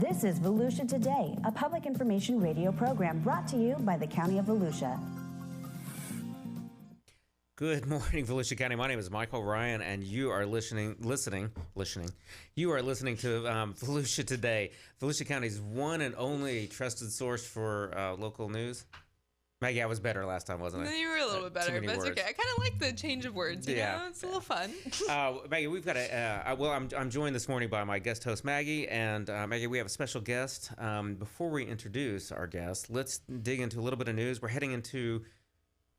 This is Volusia Today, a public information radio program brought to you by the County of Volusia. Good morning, Volusia County. My name is Michael Ryan, and you are listening. You are listening to Volusia Today, Volusia County's one and only trusted source for local news. Maggie, I was better last time, wasn't I? You were a little bit better, but it's okay. I kind of like the change of words. You know? It's a little fun. Maggie, we've got I'm joined this morning by my guest host, Maggie. And Maggie, we have a special guest. Before we introduce our guest, let's dig into a little bit of news. We're heading into,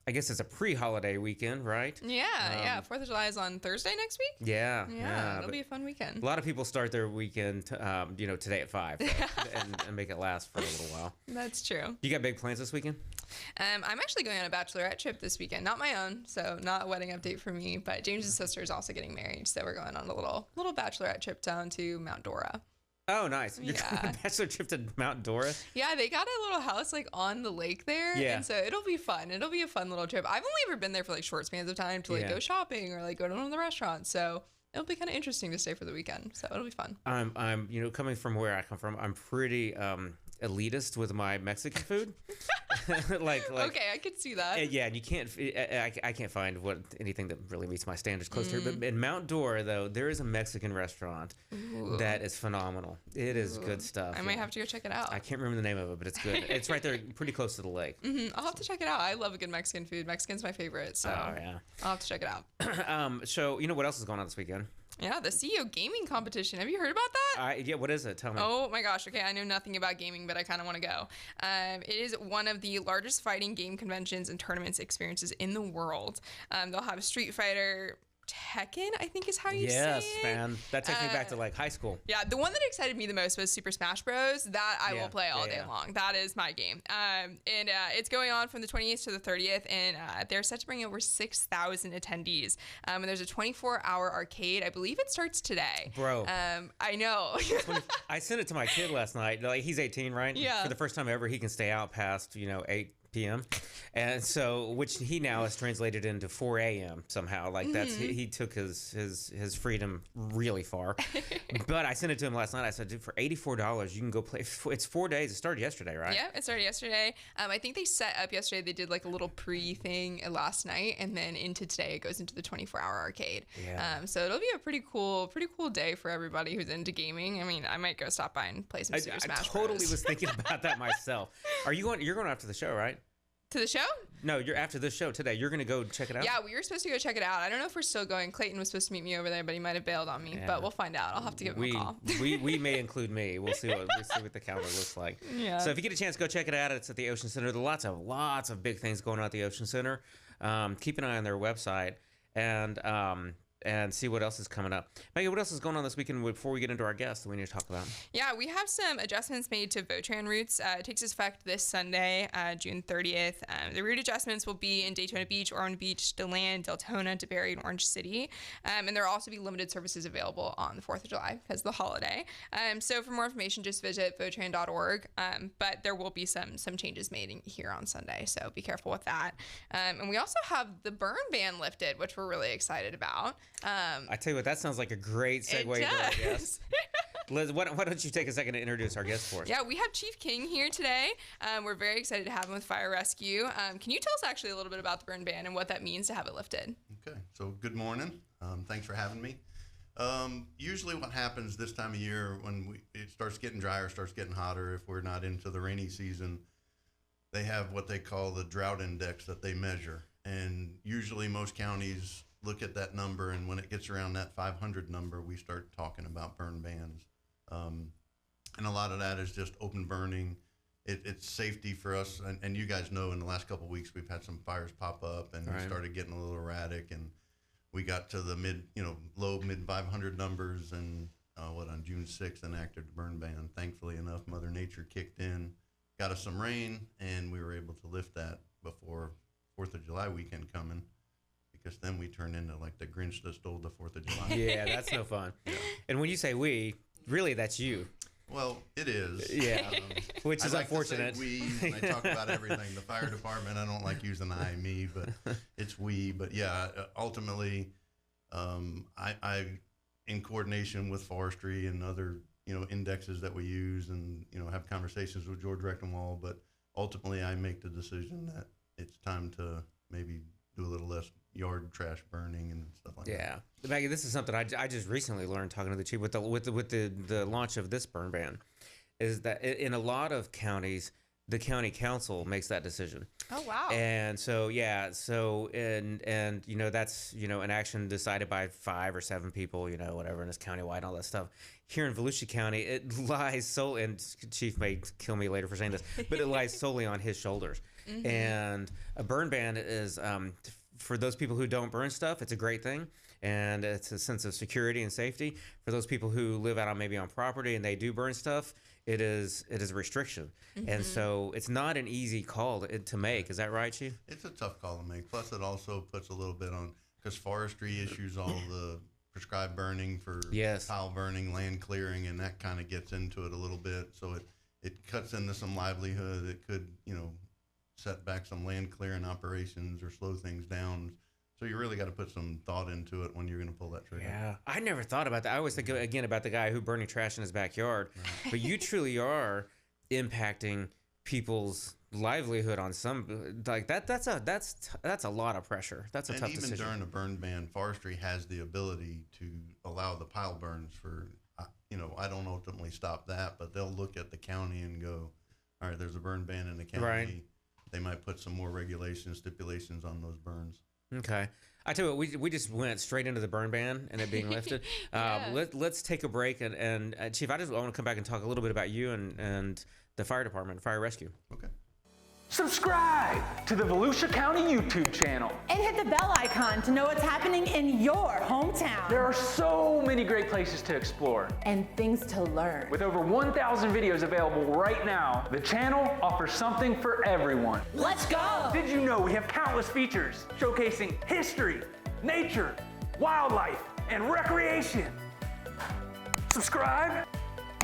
I guess it's a pre-holiday weekend, right? Yeah. 4th of July is on Thursday next week? Yeah. It'll be a fun weekend. A lot of people start their weekend, today at 5 and make it last for a little while. That's true. You got big plans this weekend? I'm actually going on a bachelorette trip this weekend. Not my own, so not a wedding update for me, but James's sister is also getting married, so we're going on a little bachelorette trip down to Mount Dora. Oh, nice. You're going on a bachelor trip to Mount Dora? Yeah, they got a little house on the lake there. Yeah. And so it'll be fun. It'll be a fun little trip. I've only ever been there for short spans of time to go shopping or go to one of the restaurants. So it'll be kind of interesting to stay for the weekend. So it'll be fun. I'm coming from where I come from, I'm pretty elitist with my Mexican food. Okay, I could see that. Yeah, and you can't. I can't find anything that really meets my standards close to here. But in Mount Dora, though, there is a Mexican restaurant that is phenomenal. It is good stuff. I might have to go check it out. I can't remember the name of it, but it's good. It's right there, pretty close to the lake. I'll have to check it out. I love a good Mexican food. Mexican's my favorite, so I'll have to check it out. So what else is going on this weekend? Yeah, the CEO gaming competition. Have you heard about that? Yeah, what is it? Tell me. Oh my gosh. Okay, I know nothing about gaming, but I kind of want to go. It is one of the largest fighting game conventions and tournaments experiences in the world. They'll have Street Fighter, Tekken, I think is how you say it. Yes, man. That takes me back to high school. Yeah, the one that excited me the most was Super Smash Bros. That I will play all day long. That is my game. And it's going on from the 28th to the 30th, and they're set to bring over 6,000 attendees. And there's a 24-hour arcade. I believe it starts today. Bro. I know. I sent it to my kid last night. He's 18, right? Yeah. For the first time ever, he can stay out past 8 p.m. And so, which he now has translated into 4 a.m. somehow. That's he took his freedom really far. But I sent it to him last night. I said, dude, for $84, you can go play. It's 4 days. It started yesterday, right? Yeah, it started yesterday. I think they set up yesterday. They did a little pre-thing last night, and then into today it goes into the 24-hour arcade. Yeah. So it'll be a pretty cool day for everybody who's into gaming. I mean, I might go stop by and play some Super Smash Bros. I totally was thinking about that myself. You're going after the show, right? To the show? No, you're after this show today. You're going to go check it out? Yeah, we were supposed to go check it out. I don't know if we're still going. Clayton was supposed to meet me over there, but he might have bailed on me. Yeah. But we'll find out. I'll have to give him a call. we may include me. We'll see what the calendar looks like. Yeah. So if you get a chance, go check it out. It's at the Ocean Center. There are lots of big things going on at the Ocean Center. Keep an eye on their website and see what else is coming up. Maggie, what else is going on this weekend before we get into our guests that we need to talk about? Yeah, we have some adjustments made to Votran routes. It takes effect this Sunday, June 30th. The route adjustments will be in Daytona Beach, Ormond Beach, DeLand, Deltona, DeBary, and Orange City. And there will also be limited services available on the 4th of July because of the holiday. So for more information, just visit Votran.org. But there will be some changes made here on Sunday, so be careful with that. And we also have the burn ban lifted, which we're really excited about. I tell you what, that sounds like a great segue to our guest. Liz, why don't you take a second to introduce our guest for us? Yeah, we have Chief King here today. We're very excited to have him with Fire Rescue. Can you tell us actually a little bit about the burn ban and what that means to have it lifted? Okay, so good morning. Thanks for having me. Usually what happens this time of year when it starts getting drier, starts getting hotter, if we're not into the rainy season, they have what they call the drought index that they measure. And usually most counties look at that number, and when it gets around that 500 number, we start talking about burn bans. And a lot of that is just open burning. It's safety for us, and you guys know in the last couple of weeks we've had some fires pop up, and we started getting a little erratic, and we got to the low mid 500 numbers, and on June 6th enacted the burn ban. Thankfully enough, Mother Nature kicked in, got us some rain, and we were able to lift that before 4th of July weekend coming. Because then we turn into the Grinch that stole the 4th of July. Yeah, that's no fun. Yeah. And when you say we, really that's you. Well, it is. Yeah, which is unfortunate. To say we, I talk about everything. The fire department, I don't like using I, me, but it's we. But yeah, ultimately, I in coordination with forestry and other indexes that we use and, have conversations with George Rectenwald. But ultimately, I make the decision that it's time to maybe do a little less yard trash burning and stuff like that. Yeah, Maggie, this is something I just recently learned talking to the chief with the launch of this burn ban, is that in a lot of counties, the county council makes that decision. Oh, wow. And so and that's an action decided by 5 or 7 people, whatever, and it's countywide and all that stuff. Here in Volusia County, it lies solely, and Chief may kill me later for saying this, but it lies solely on his shoulders. Mm-hmm. And a burn ban is for those people who don't burn stuff, it's a great thing, and it's a sense of security and safety. For those people who live out on property and they do burn stuff, it is a restriction. Mm-hmm. And so it's not an easy call to make. Is that right, Chief? It's a tough call to make. Plus, it also puts a little bit on, because forestry issues all the prescribed burning for tile burning, land clearing, and that kind of gets into it a little bit. So it cuts into some livelihood. It could, set back some land clearing operations or slow things down. So you really got to put some thought into it when you're going to pull that trigger. Yeah, I never thought about that. I always think again about the guy who burning trash in his backyard, right. But you truly are impacting people's livelihood on some like that. That's a lot of pressure. That's a tough decision. And even during a burn ban, forestry has the ability to allow the pile burns for. I don't ultimately stop that, but they'll look at the county and go, all right, there's a burn ban in the county. Right. They might put some more regulations, stipulations on those burns. Okay. I tell you what, we just went straight into the burn ban and it being lifted. Let's take a break. And Chief, I want to come back and talk a little bit about you and the fire department, fire rescue. Okay. Subscribe to the Volusia County YouTube channel. And hit the bell icon to know what's happening in your hometown. There are so many great places to explore. And things to learn. With over 1,000 videos available right now, the channel offers something for everyone. Let's go! Did you know we have countless features showcasing history, nature, wildlife, and recreation? Subscribe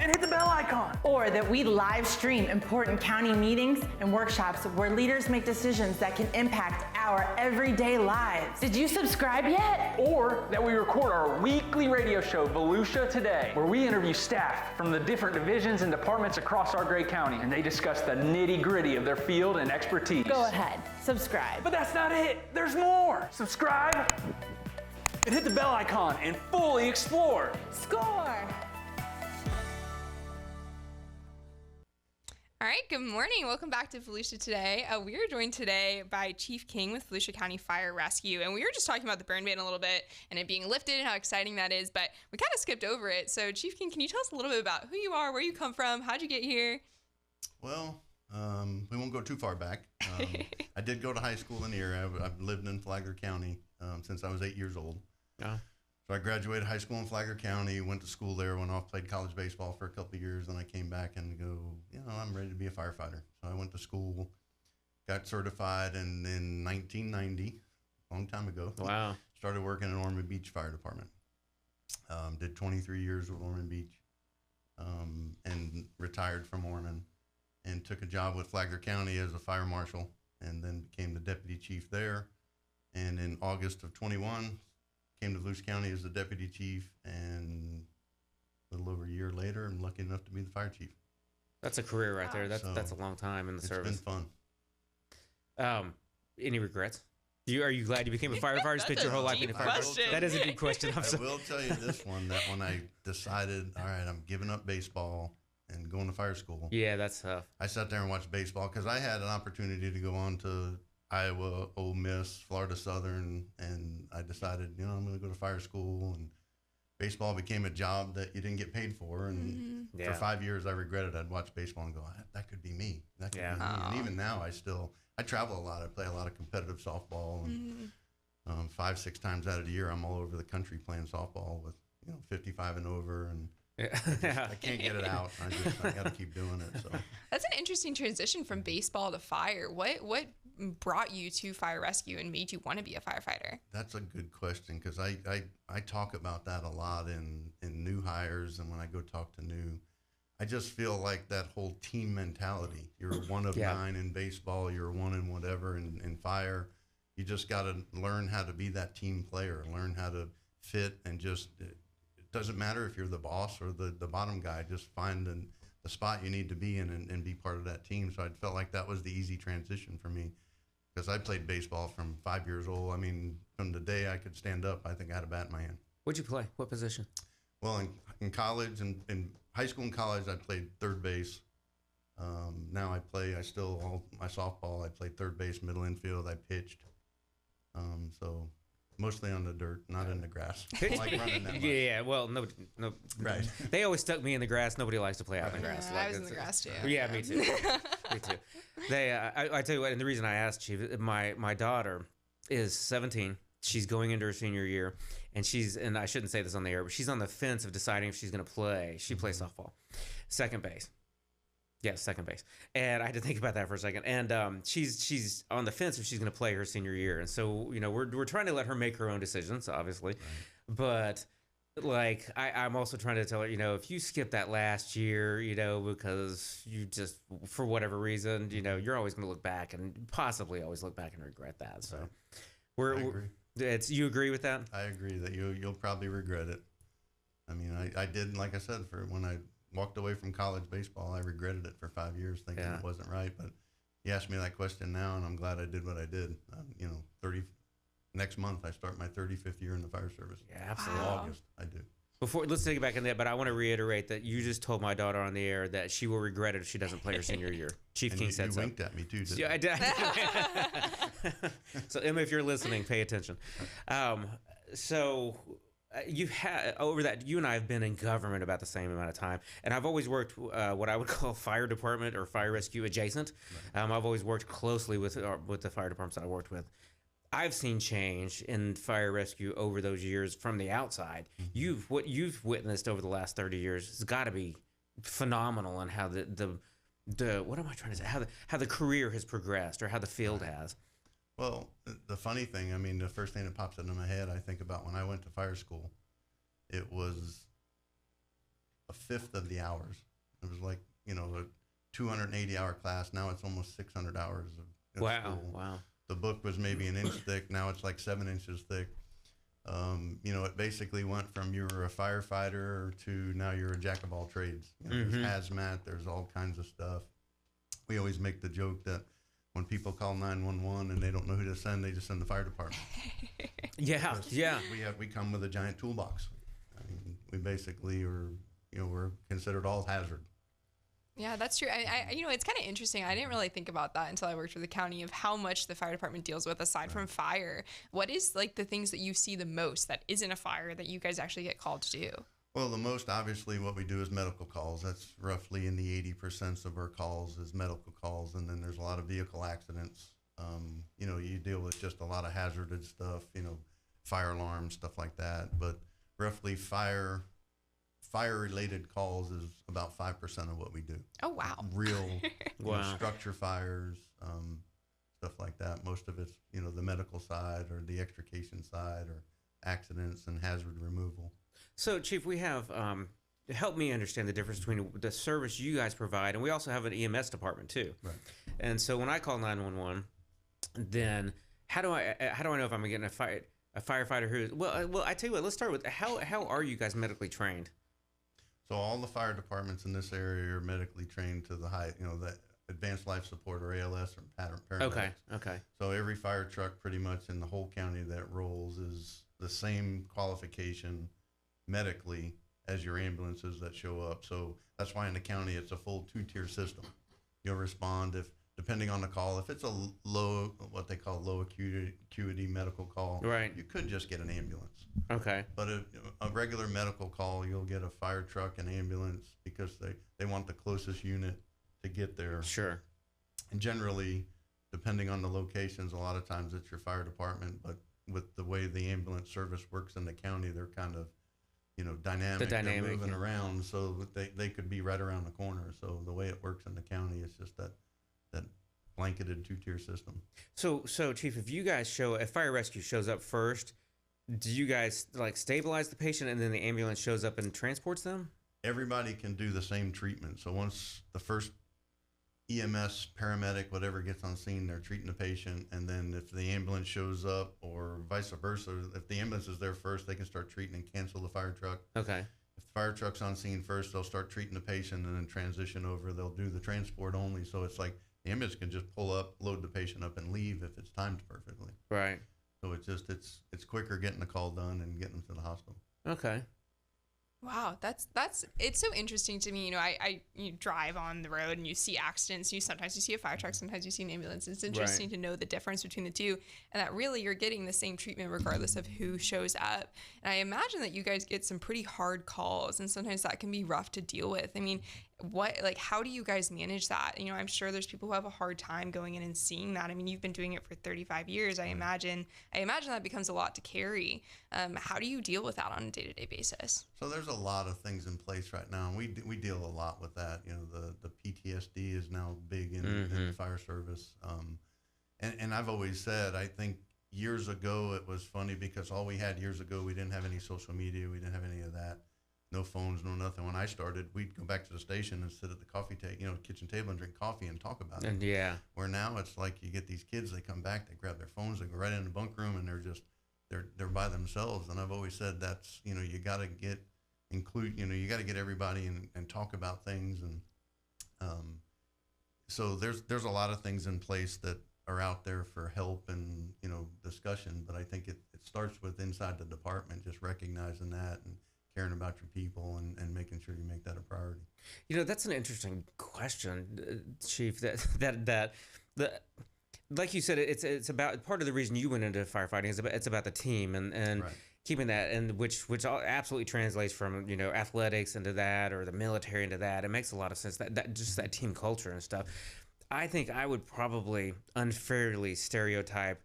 and hit the bell icon. Or that we live stream important county meetings and workshops where leaders make decisions that can impact our everyday lives. Did you subscribe yet? Or that we record our weekly radio show, Volusia Today, where we interview staff from the different divisions and departments across our great county, and they discuss the nitty-gritty of their field and expertise. Go ahead, subscribe. But that's not it. There's more. Subscribe and hit the bell icon and fully explore. Score! All right, good morning. Welcome back to Volusia Today. We are joined today by Chief King with Volusia County Fire Rescue, and we were just talking about the burn ban a little bit and it being lifted and how exciting that is, but we kind of skipped over it. So Chief King, can you tell us a little bit about who you are, where you come from, how'd you get here? Well, we won't go too far back. I did go to high school in the area. I've lived in Flagler County since I was 8 years old. Yeah. So I graduated high school in Flagler County, went to school there, went off, played college baseball for a couple of years, and I came back and go, I'm ready to be a firefighter. So I went to school, got certified, and in 1990, a long time ago, wow, started working in Ormond Beach Fire Department. Did 23 years with Ormond Beach, and retired from Ormond, and took a job with Flagler County as a fire marshal, and then became the deputy chief there. And in August of 21, came to Volusia County as the deputy chief, and a little over a year later, I'm lucky enough to be the fire chief. That's a career right there. That's a long time in the service. It's been fun. Any regrets? Are you glad you became a firefighter? Spent your whole life being a firefighter? That is a deep question. I will tell you this one, that when I decided, all right, I'm giving up baseball and going to fire school. Yeah, that's tough. I sat there and watched baseball because I had an opportunity to go on to Iowa, Ole Miss, Florida Southern, and I decided, I'm going to go to fire school, and baseball became a job that you didn't get paid for, and for 5 years I regretted. I'd watch baseball and go, that could be me. That could be me. And even now I travel a lot. I play a lot of competitive softball, and 5-6 times out of the year I'm all over the country playing softball with 55 and over, and I can't get it out. I got to keep doing it. So that's an interesting transition from baseball to fire. What brought you to fire rescue and made you want to be a firefighter? That's a good question, because I talk about that a lot in new hires, and when I go talk to new, I just feel like that whole team mentality. You're one of 9 in baseball, you're one in whatever, in fire. You just got to learn how to be that team player, learn how to fit, and just doesn't matter if you're the boss or the bottom guy, just find the spot you need to be in and be part of that team. So I felt like that was the easy transition for me, because I played baseball from 5 years old. I mean, from the day I could stand up, I think I had a bat in my hand. What'd you play? What position? Well, in college and in high school and college, I played third base. Now my softball, I played third base, middle infield, I pitched. So mostly on the dirt, not in the grass. I like running that much. Yeah, well, no, Right. They always stuck me in the grass. Nobody likes to play out in the grass. I was in it's- the grass too. Yeah, me too. Me too. I tell you what, and the reason I asked, Chief, my daughter is 17. She's going into her senior year, and I shouldn't say this on the air, but she's on the fence of deciding if she's going to play. She plays softball, second base. Yeah, second base. And I had to think about that for a second. And she's on the fence if she's going to play her senior year. And so, we're trying to let her make her own decisions, obviously. Right. But like I'm also trying to tell her, if you skip that last year, because you just, for whatever reason, you're always going to look back and possibly always look back and regret that. So I agree. You agree with that? I agree that you'll probably regret it. I mean, I did, like I said, for when I walked away from college baseball, I regretted it for 5 years, thinking it wasn't right. But you asked me that question now, and I'm glad I did what I did. Next month I start my 35th year in the fire service. Yeah, absolutely. In August, I do. Let's take it back in there, but I want to reiterate that you just told my daughter on the air that she will regret it if she doesn't play her senior year. Chief And King you said so. You winked at me too, didn't Yeah, I did. So Emma, if you're listening, pay attention. You and I have been in government about the same amount of time, and I've always worked what I would call fire department or fire rescue adjacent. Right. I've always worked closely with the fire departments that I worked with. I've seen change in fire rescue over those years from the outside. Mm-hmm. What you've witnessed over the last 30 years has got to be phenomenal in how the what am I trying to say? How the career has progressed, or how the field has. Well, the funny thing, I mean, the first thing that pops into my head, I think about when I went to fire school, it was a fifth of the hours. It was like, a 280-hour class. Now it's almost 600 hours of school. Wow. The book was maybe an inch thick. Now it's like 7 inches thick. It basically went from you were a firefighter to now you're a jack of all trades. There's hazmat, there's all kinds of stuff. We always make the joke that when people call 911 and they don't know who to send, they just send the fire department. Yeah. We come with a giant toolbox. I mean, we basically we're considered all hazard. Yeah, that's true. It's kind of interesting. I didn't really think about that until I worked for the county, of how much the fire department deals with aside from fire. What is like the things that you see the most that isn't a fire that you guys actually get called to do? Well, the most obviously what we do is medical calls. That's roughly in the 80% of our calls is medical calls, and then there's a lot of vehicle accidents. You deal with just a lot of hazardous stuff, fire alarms, stuff like that. But roughly fire-related calls is about 5% of what we do. Oh, wow. Real structure fires, stuff like that. Most of it's, the medical side or the extrication side or accidents and hazard removal. So, Chief, we have, help me understand the difference between the service you guys provide, and we also have an EMS department too. Right. And so when I call 911, then how do I know if I'm getting a firefighter who is, well, I tell you what, let's start with, how are you guys medically trained? So all the fire departments in this area are medically trained to the high, the advanced life support or ALS or paramedics. Okay. So every fire truck pretty much in the whole county that rolls is the same qualification medically as your ambulances that show up. So that's why in the county it's a full 2-tier system. You'll respond depending on the call. If it's a what they call low acuity medical call, right, you could just get an ambulance. Okay. But a regular medical call, you'll get a fire truck and ambulance because they want the closest unit to get there. Sure. And generally, depending on the locations, a lot of times it's your fire department, but with the way the ambulance service works in the county, they're kind of, dynamic. They're moving around, so they could be right around the corner. So the way it works in the county is just that blanketed 2-tier system. So Chief, if fire rescue shows up first, do you guys stabilize the patient and then the ambulance shows up and transports them? Everybody can do the same treatment. So once the first EMS, paramedic, whatever gets on scene, they're treating the patient. And then if the ambulance shows up or vice versa, if the ambulance is there first, they can start treating and cancel the fire truck. Okay. If the fire truck's on scene first, they'll start treating the patient and then transition over. They'll do the transport only. So it's like the ambulance can just pull up, load the patient up, and leave if it's timed perfectly. Right. So it's quicker getting the call done and getting them to the hospital. Okay. Wow, it's so interesting to me. You know, you drive on the road and you see accidents. Sometimes you see a fire truck, sometimes you see an ambulance. It's interesting to know the difference between the two, and that really you're getting the same treatment regardless of who shows up. And I imagine that you guys get some pretty hard calls, and sometimes that can be rough to deal with. I mean, how do you guys manage that? You know, I'm sure there's people who have a hard time going in and seeing that. I mean, you've been doing it for 35 years. I imagine that becomes a lot to carry. How do you deal with that on a day-to-day basis? So there's a lot of things in place right now, and we deal a lot with that. You know, the PTSD is now big in the fire service. And I've always said, I think years ago it was funny because all we had years ago, we didn't have any social media, we didn't have any of that. No phones, no nothing. When I started, we'd go back to the station and sit at the kitchen table and drink coffee and talk about it. And yeah. Where now it's like you get these kids, they come back, they grab their phones, they go right in the bunk room, and they're by themselves. And I've always said that's, you got to get everybody and talk about things. And so there's a lot of things in place that are out there for help and, discussion. But I think it starts with inside the department, just recognizing that and caring about your people and making sure you make that a priority. That's an interesting question, Chief. That like you said, it's about part of the reason you went into firefighting it's about the team and right. Keeping that, and which absolutely translates from athletics into that, or the military into that. It makes a lot of sense that just that team culture and stuff. I think I would probably unfairly stereotype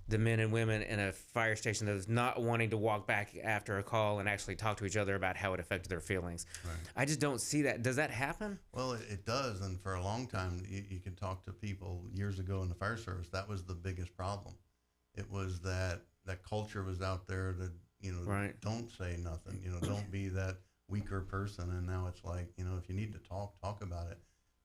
the men and women in a fire station that is not wanting to walk back after a call and actually talk to each other about how it affected their feelings. Right. I just don't see that. Does that happen? Well, it does. And for a long time, you can talk to people years ago in the fire service. That was the biggest problem. It was that culture was out there that, right. Don't say nothing, don't be that weaker person. And now it's like, if you need to talk about it.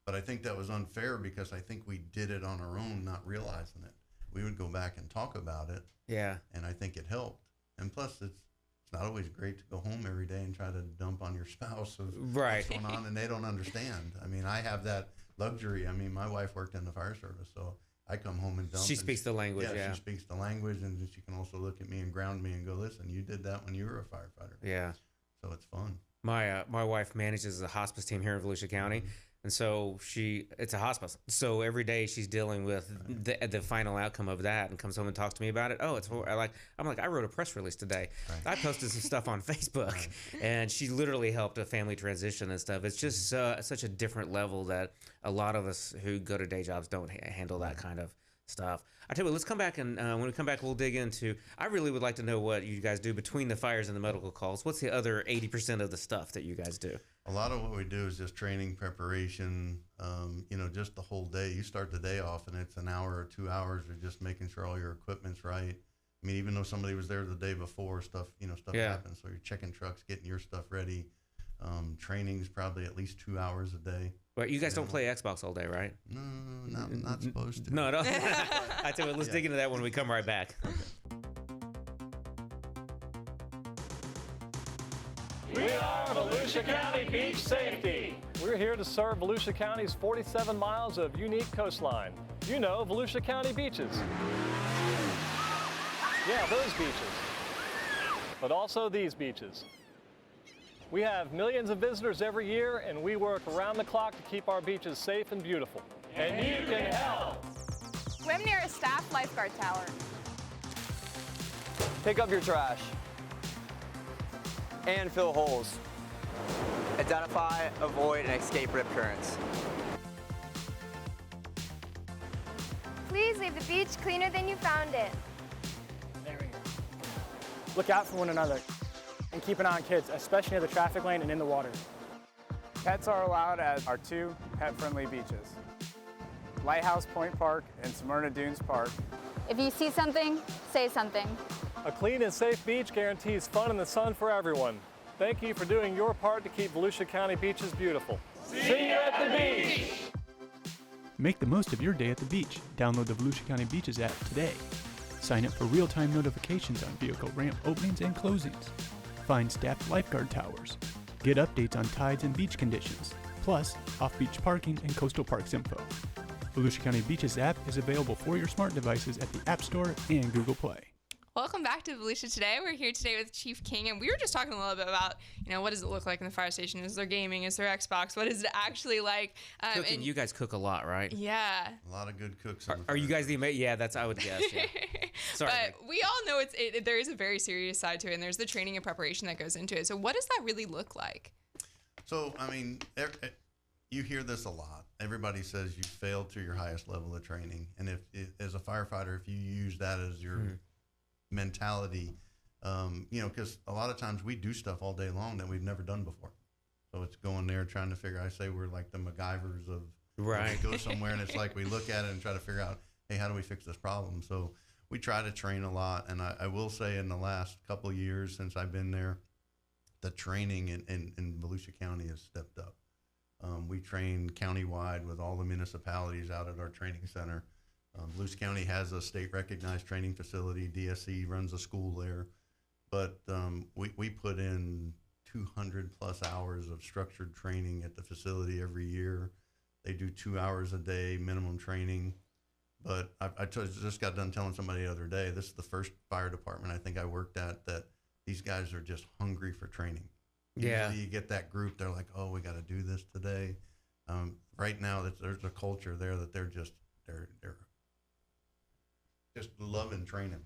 But I think that was unfair because I think we did it on our own, not realizing it. We would go back and talk about it. Yeah. And I think it helped. And plus, it's not always great to go home every day and try to dump on your spouse of right. what's going on, and they don't understand. I mean, I have that luxury. I mean, my wife worked in the fire service, so I come home and dump. She speaks the language, yeah. She speaks the language, and she can also look at me and ground me and go, listen, you did that when you were a firefighter. Yeah. So it's fun. My wife manages a hospice team here in Volusia County. Mm-hmm. And so it's a hospice. So every day she's dealing with the final outcome of that, and comes home and talks to me about it. Oh, I'm like, I wrote a press release today. Right. I posted some stuff on Facebook, right. And she literally helped a family transition and stuff. It's just such a different level that a lot of us who go to day jobs don't handle that kind of stuff. I tell you what, let's come back, and when we come back, we'll dig into. I really would like to know what you guys do between the fires and the medical calls. What's the other 80% of the stuff that you guys do? A lot of what we do is just training, preparation, just the whole day. You start the day off and it's an hour or 2 hours of just making sure all your equipment's right. I mean, even though somebody was there the day before, stuff happens. So you're checking trucks, getting your stuff ready. Training's probably at least 2 hours a day. But you guys don't play Xbox all day, right? No, not supposed to. No. I tell you what, let's dig into that when we come right back. Okay. We are Volusia County Beach Safety. We're here to serve Volusia County's 47 miles of unique coastline. Volusia County beaches. Yeah, those beaches. But also these beaches. We have millions of visitors every year, and we work around the clock to keep our beaches safe and beautiful. And you can help. Swim near a staff lifeguard tower. Pick up your trash. And fill holes. Identify, avoid, and escape rip currents. Please leave the beach cleaner than you found it. There we go. Look out for one another and keep an eye on kids, especially near the traffic lane and in the water. Pets are allowed at our 2 pet-friendly beaches, Lighthouse Point Park and Smyrna Dunes Park. If you see something, say something. A clean and safe beach guarantees fun in the sun for everyone. Thank you for doing your part to keep Volusia County beaches beautiful. See you at the beach! Make the most of your day at the beach. Download the Volusia County Beaches app today. Sign up for real-time notifications on vehicle ramp openings and closings. Find staffed lifeguard towers. Get updates on tides and beach conditions, plus off-beach parking and coastal parks info. Volusia County Beaches app is available for your smart devices at the App Store and Google Play. Welcome back to Volusia Today. We're here today with Chief King, and we were just talking a little bit about, what does it look like in the fire station? Is there gaming? Is there Xbox? What is it actually like? Cooking. You guys cook a lot, right? Yeah. A lot of good cooks. Are you guys the Yeah, that's I would guess. Yeah. Sorry. But we all know there is a very serious side to it, and there's the training and preparation that goes into it. So what does that really look like? So, you hear this a lot. Everybody says you failed to your highest level of training. And as a firefighter, if you use that as your mentality, because a lot of times we do stuff all day long that we've never done before. So it's going there trying to figure. I say we're like the MacGyvers of right. We go somewhere and it's like we look at it and try to figure out, hey, how do we fix this problem? So we try to train a lot. And I will say in the last couple of years since I've been there, the training in Volusia County has stepped up. We train countywide with all the municipalities out at our training center. Volusia County has a state-recognized training facility. DSC runs a school there. But we put in 200-plus hours of structured training at the facility every year. They do 2 hours a day minimum training. But I just got done telling somebody the other day, this is the first fire department I think I worked at that these guys are just hungry for training. Yeah. Usually you get that group, they're like, oh, we got to do this today. Right now, there's a culture there that they're just loving training.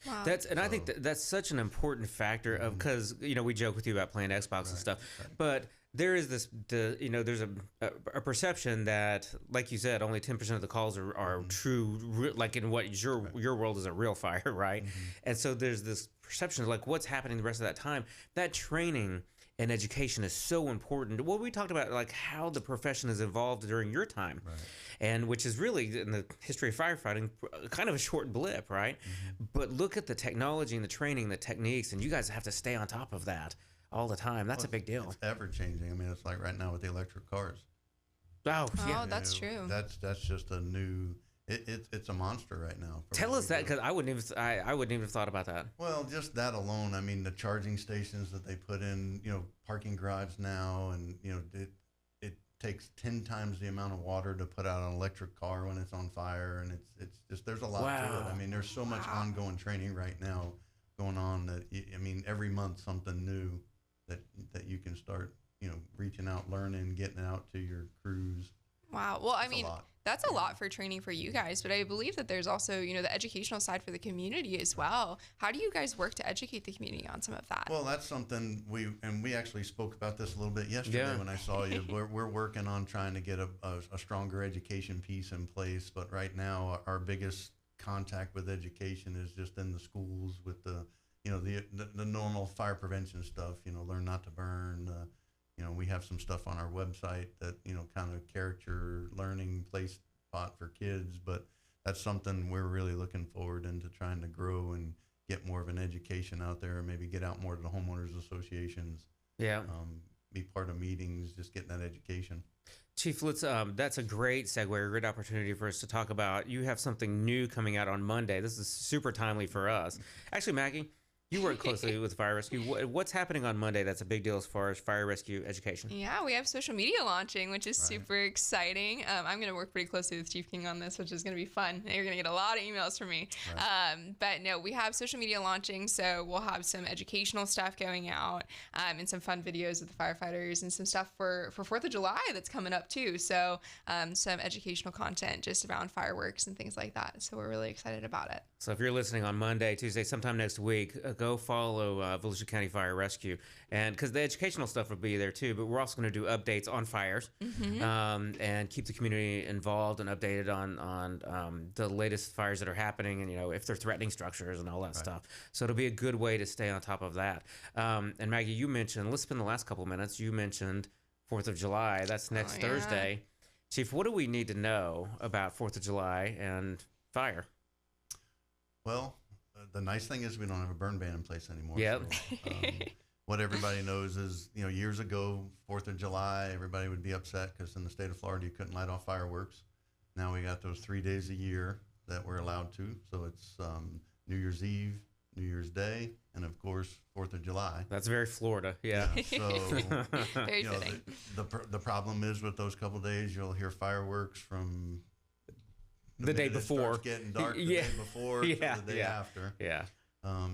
Wow. I think that's such an important factor of because we joke with you about playing Xbox and stuff, but there is there's a perception that, like you said, only 10% of the calls are true, like in what your world is a real fire, right? And so there's this perception of like what's happening the rest of that time. That training and education is so important. Well, we talked about like how the profession has evolved during your time, and which is really in the history of firefighting kind of a short blip, right? But look at the technology and the training, the techniques, and you guys have to stay on top of that all the time. That's a big deal. It's ever changing. I mean, it's like right now with the electric cars. Oh, yeah. That's true. That's just a new. It's a monster right now. Tell us that because I wouldn't even have thought about that. Well, just that alone. I mean, the charging stations that they put in, parking garages now, and it takes 10 times the amount of water to put out an electric car when it's on fire, and it's just there's a lot to it. I mean, there's so much ongoing training right now going on that every month something new that you can start reaching out, learning, getting out to your crews. Wow. Well, that's a lot for training for you guys, but I believe that there's also, the educational side for the community as well. How do you guys work to educate the community on some of that? Well, that's something we actually spoke about this a little bit yesterday when I saw you. We're working on trying to get a stronger education piece in place, but right now our biggest contact with education is just in the schools with the normal fire prevention stuff, learn not to burn, we have some stuff on our website that, kind of character learning play spot for kids, but that's something we're really looking forward into trying to grow and get more of an education out there, maybe get out more to the homeowners associations. Yeah. Be part of meetings, just getting that education. Chief, that's a great segue, a great opportunity for us to talk about. You have something new coming out on Monday. This is super timely for us. Actually, Maggie, you work closely with fire rescue. What's happening on Monday that's a big deal as far as fire rescue education? Yeah, we have social media launching, which is super exciting. I'm going to work pretty closely with Chief King on this, which is going to be fun. You're going to get a lot of emails from me. But no, we have social media launching, so we'll have some educational stuff going out and some fun videos of the firefighters and some stuff for 4th of July that's coming up too. So some educational content just around fireworks and things like that. So we're really excited about it. So if you're listening on Monday, Tuesday, sometime next week, go follow Volusia County Fire Rescue, and because the educational stuff will be there too. But we're also going to do updates on fires and keep the community involved and updated on the latest fires that are happening, and if they're threatening structures and all that stuff. So it'll be a good way to stay on top of that. And Maggie, you mentioned. Let's spend the last couple of minutes. You mentioned 4th of July. That's next Thursday. Chief, what do we need to know about 4th of July and fire? Well, the nice thing is we don't have a burn ban in place anymore. Yep. So, what everybody knows is, years ago, 4th of July, everybody would be upset because in the state of Florida, you couldn't light off fireworks. Now we got those 3 days a year that we're allowed to. So it's New Year's Eve, New Year's Day, and of course 4th of July. That's very Florida. Yeah. So Very you know, fitting. the problem is with those couple days, you'll hear fireworks from The day minute it before. starts getting dark the Yeah. day before Yeah, to the day yeah. after. Yeah.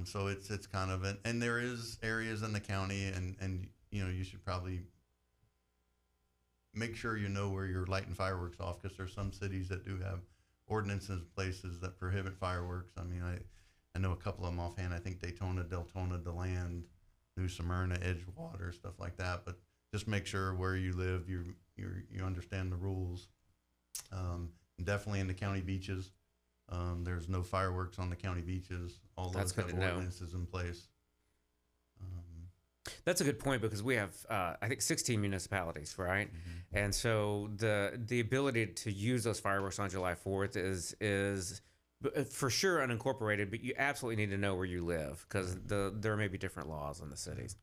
So it's kind of and there is areas in the county, and you know, you should probably make sure you know where you're lighting fireworks off, because there's some cities that do have ordinances, places that prohibit fireworks. I mean, I know a couple of them offhand. I think Daytona, Deltona, DeLand, New Smyrna, Edgewater, stuff like that. But just make sure where you live, you understand the rules. Definitely in the county beaches. There's no fireworks on the county beaches. All That's those good have to know. ordinances in place. That's a good point, because we have, I think, 16 municipalities, right? Mm-hmm. And so the ability to use those fireworks on July 4th is for sure unincorporated, but you absolutely need to know where you live, because there may be different laws in the cities.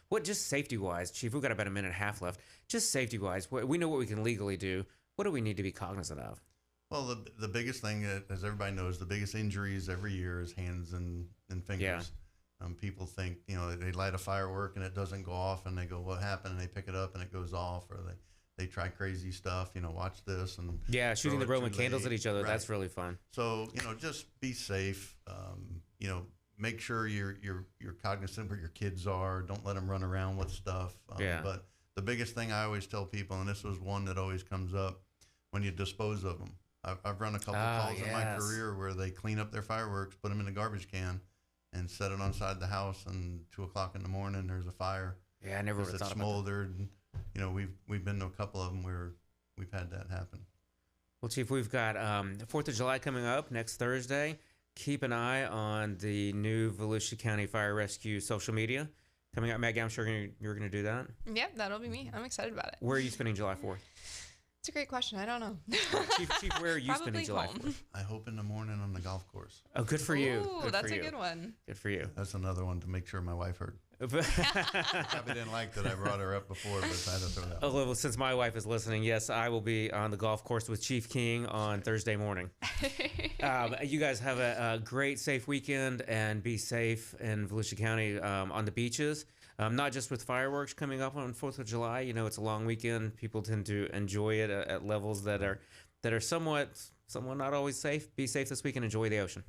What, just safety-wise, Chief, we've got about a minute and a half left. Just safety-wise, we know what we can legally do. What do we need to be cognizant of? Well, the biggest thing, as everybody knows, the biggest injuries every year is hands and fingers. Yeah. People think, you know, they light a firework and it doesn't go off, and they go, what happened? And they pick it up and it goes off, or they try crazy stuff, you know, watch this. And Yeah, shooting the throw it Roman too candles late. at each other, Right. that's really fun. So, you know, just be safe. You know, make sure you're cognizant where your kids are. Don't let them run around with stuff. Yeah. But the biggest thing I always tell people, and this was one that always comes up, when you dispose of them. I've run a couple calls in my career where they clean up their fireworks, put them in a garbage can, and set it on side the house, and 2 o'clock in the morning there's a fire. Yeah, I never would have It's thought about that. smoldered. You know, we've been to a couple of them where we've had that happen. Well, Chief, we've got the 4th of July coming up next Thursday. Keep an eye on the new Volusia County Fire Rescue social media coming out. Maggie, I'm sure you're going to do that. Yep, that'll be me. I'm excited about it. Where are you spending July 4th? It's a great question. I don't know. Chief, where are you spending Probably July home. 4th? I hope in the morning on the golf course. Oh, good for you. Ooh, Good that's for a you. good one. Good for you. That's another one to make sure my wife heard. Probably didn't like that I brought her up before, but I had to throw that one. Well, since my wife is listening, yes, I will be on the golf course with Chief King on Thursday morning. You guys have a great, safe weekend, and be safe in Volusia County on the beaches. Not just with fireworks coming up on 4th of July. You know, it's a long weekend. People tend to enjoy it at levels that are somewhat not always safe. Be safe this week and enjoy the ocean.